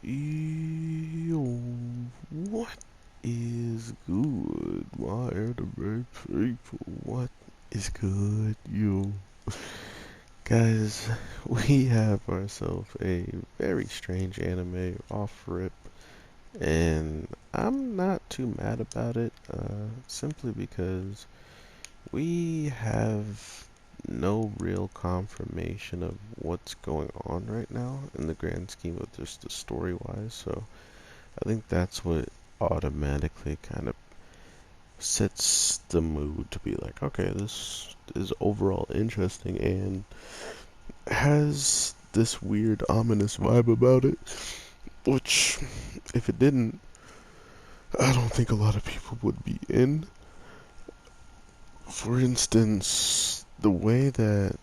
Yo, what is good, my anime people? What is good, yo? Guys, we have ourselves a very strange anime off rip, and I'm not too mad about it, simply because we have no real confirmation of what's going on right now in the grand scheme of just the story-wise, so I think that's what automatically kind of sets the mood to be like, okay, this is overall interesting and has this weird ominous vibe about it, which if it didn't, I don't think a lot of people would be in. For instance, the way that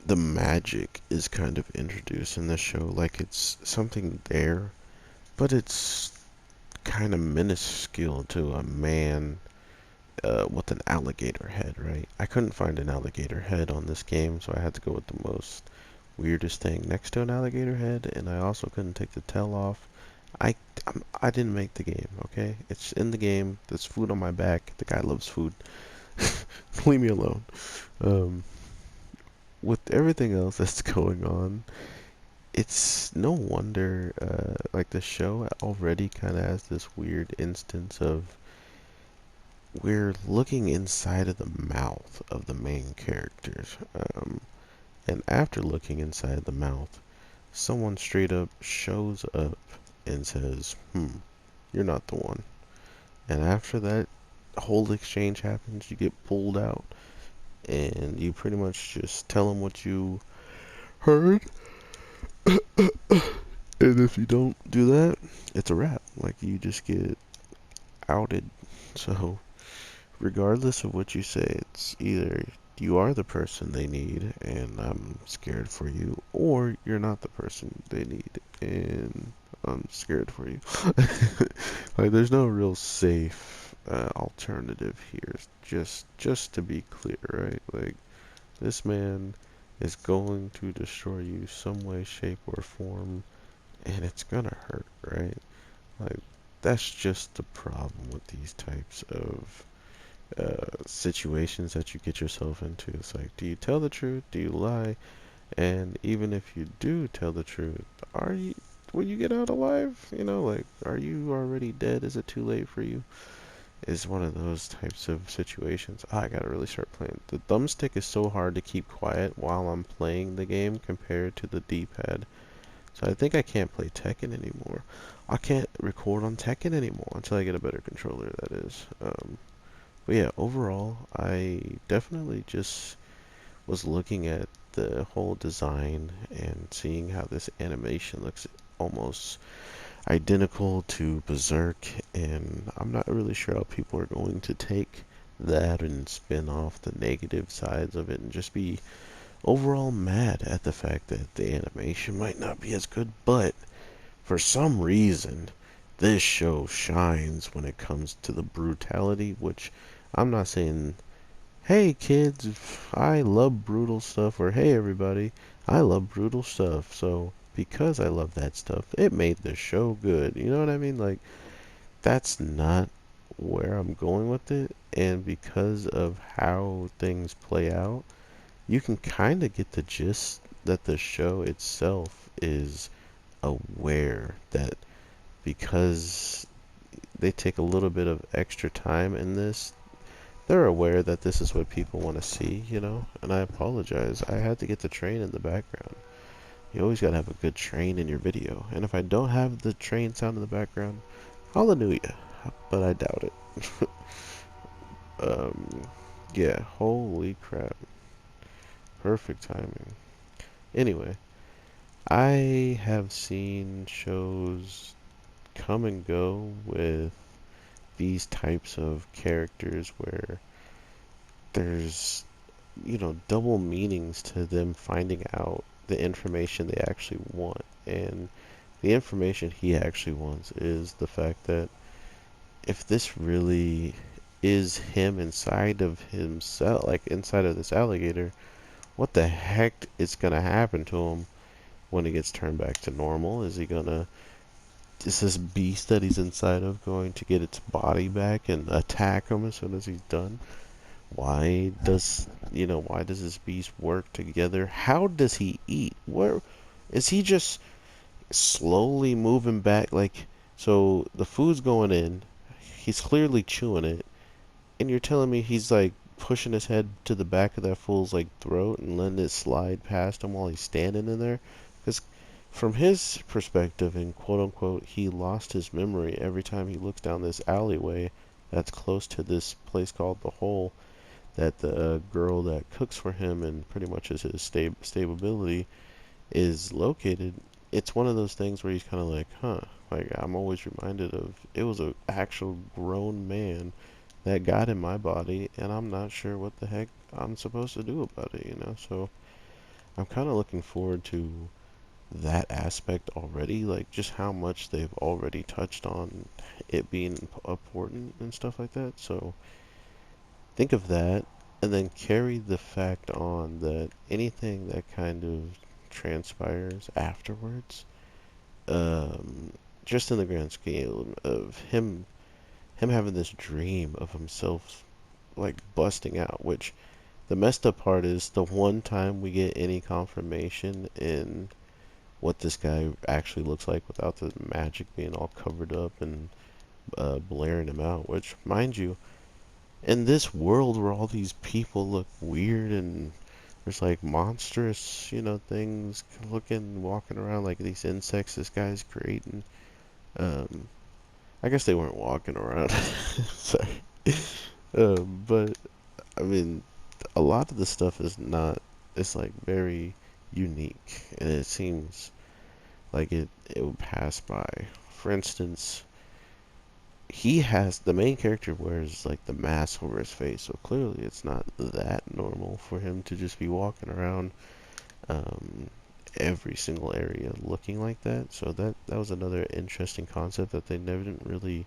the magic is kind of introduced in the show, like it's something there, but it's kind of minuscule to a man with an alligator head, right? I couldn't find an alligator head on this game, so I had to go with the most weirdest thing next to an alligator head, and I also couldn't take the tail off. I, I didn't make the game, okay? It's in the game. There's food on my back. The guy loves food. Leave me alone. Um, with everything else that's going on, it's no wonder, like the show already kind of has this weird instance of we're looking inside of the mouth of the main characters. And after looking inside the mouth, someone straight up shows up and says, you're not the one. And after that whole exchange happens, you get pulled out and you pretty much just tell them what you heard. And if you don't do that, it's a wrap. Like, you just get outed. So regardless of what you say, it's either you are the person they need and I'm scared for you, or you're not the person they need and I'm scared for you. Like, there's no real safe alternative here. Just to be clear, right? Like, this man is going to destroy you some way, shape, or form, and it's gonna hurt, right? Like, that's just the problem with these types of situations that you get yourself into. It's like, do you tell the truth? Do you lie? And even if you do tell the truth, are you, will you get out alive? You know, like, are you already dead? Is it too late for you? Is one of those types of situations. I gotta really start playing. The thumbstick is so hard to keep quiet while I'm playing the game compared to the D-pad. So I think I can't play Tekken anymore. I can't record on Tekken anymore until I get a better controller, that is. But yeah, overall, I definitely just was looking at the whole design and seeing how this animation looks almost identical to Berserk, and I'm not really sure how people are going to take that and spin off the negative sides of it and just be overall mad at the fact that the animation might not be as good, but for some reason, this show shines when it comes to the brutality, which I'm not saying, hey kids, I love brutal stuff, or hey everybody, I love brutal stuff. So because I love that stuff, it made the show good. You know what I mean? Like, that's not where I'm going with it. And because of how things play out, you can kind of get the gist that the show itself is aware that because they take a little bit of extra time in this, they're aware that this is what people want to see, you know? And I apologize. I had to get the train in the background. You always gotta have a good train in your video. And if I don't have the train sound in the background, hallelujah. But I doubt it. um, yeah, holy crap. Perfect timing. Anyway, I have seen shows come and go with these types of characters where there's, double meanings to them finding out the information they actually want. And the information he actually wants is the fact that if this really is him inside of himself, like inside of this alligator, what the heck is gonna happen to him when he gets turned back to normal? Is he gonna is this beast that he's inside of going to get its body back and attack him as soon as he's done? Why does this beast work together? How does he eat? Where is he just slowly moving back? Like, so the food's going in, he's clearly chewing it, and you're telling me he's like pushing his head to the back of that fool's like throat and letting it slide past him while he's standing in there? Because from his perspective, and quote unquote, he lost his memory every time he looks down this alleyway that's close to this place called the Hole that the girl that cooks for him and pretty much is his stability is located. It's one of those things where he's kind of like, huh, like I'm always reminded of it was a actual grown man that got in my body, and I'm not sure what the heck I'm supposed to do about it, you know? So I'm kind of looking forward to that aspect already, like just how much they've already touched on it being important and stuff like that. So think of that, and then carry the fact on that anything that kind of transpires afterwards, um, just in the grand scale of him having this dream of himself like busting out, which the messed up part is the one time we get any confirmation in what this guy actually looks like without the magic being all covered up and blaring him out, which, mind you, in this world where all these people look weird and there's like monstrous, things walking around like these insects this guy's creating. Um, I guess they weren't walking around. Sorry. But I mean, a lot of the stuff is not. It's like very unique, and it seems like it would pass by. For instance, the main character wears like the mask over his face, so clearly it's not that normal for him to just be walking around um, every single area looking like that. So that was another interesting concept that they never didn't really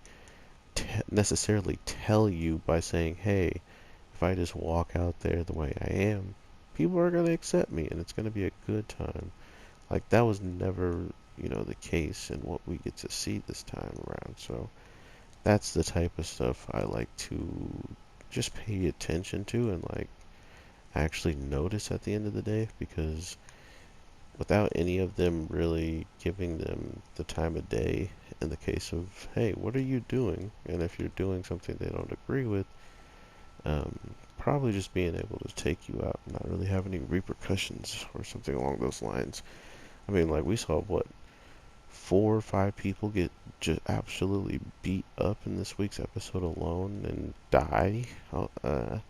necessarily tell you by saying, hey, if I just walk out there the way I am, people are gonna accept me and it's gonna be a good time. Like that was never, the case in what we get to see this time around. So that's the type of stuff I like to just pay attention to and like actually notice at the end of the day, because without any of them really giving them the time of day in the case of, hey, what are you doing? And if you're doing something they don't agree with, um, probably just being able to take you out and not really have any repercussions or something along those lines. I mean, like we saw what, 4 or 5 people get just absolutely beat up in this week's episode alone and die. And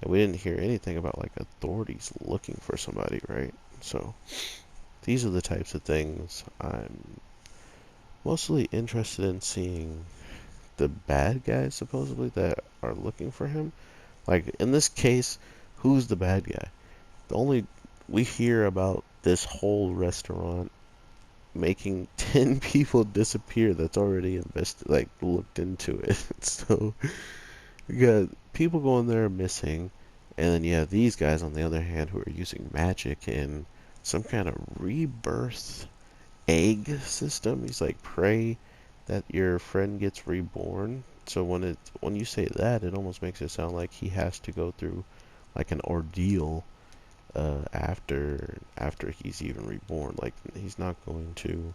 we didn't hear anything about like authorities looking for somebody, right? So these are the types of things I'm mostly interested in seeing the bad guys supposedly that are looking for him. Like in this case, who's the bad guy? The only we hear about this whole restaurant making 10 people disappear that's already invested like looked into it. So you got people going there missing, and then you have these guys on the other hand who are using magic and some kind of rebirth egg system. He's like, pray that your friend gets reborn. So when you say that, it almost makes it sound like he has to go through like an ordeal after he's even reborn. Like he's not going to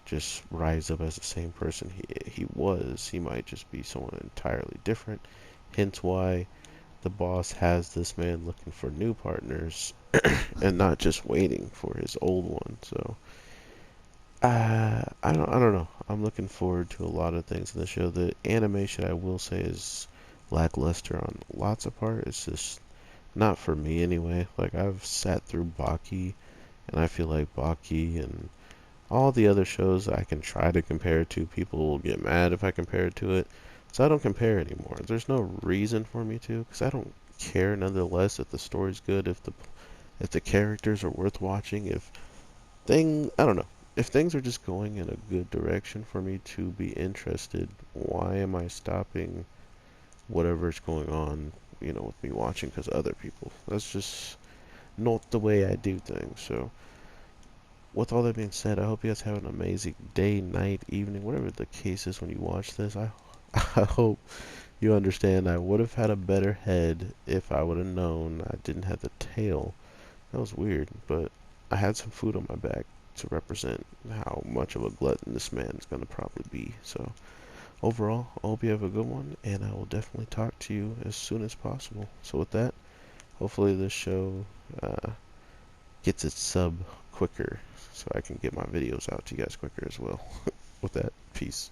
just rise up as the same person he was. He might just be someone entirely different. Hence why the boss has this man looking for new partners and not just waiting for his old one. So I don't know. I'm looking forward to a lot of things in the show. The animation, I will say, is lackluster on lots of parts. It's just not for me anyway. Like I've sat through Baki, and I feel like Baki and all the other shows I can try to compare it to, people will get mad if I compare it to it. So I don't compare anymore. There's no reason for me to, because I don't care nonetheless if the story's good, if the characters are worth watching, I don't know. If things are just going in a good direction for me to be interested, why am I stopping whatever's going on, with me watching because other people? That's just not the way I do things. So with all that being said, I hope you guys have an amazing day, night, evening, whatever the case is when you watch this. I hope you understand I would have had a better head if I would have known I didn't have the tail. That was weird, but I had some food on my back to represent how much of a glutton this man's gonna probably be. So overall, I hope you have a good one, and I will definitely talk to you as soon as possible. So with that, hopefully this show gets its sub quicker so I can get my videos out to you guys quicker as well. With that, peace.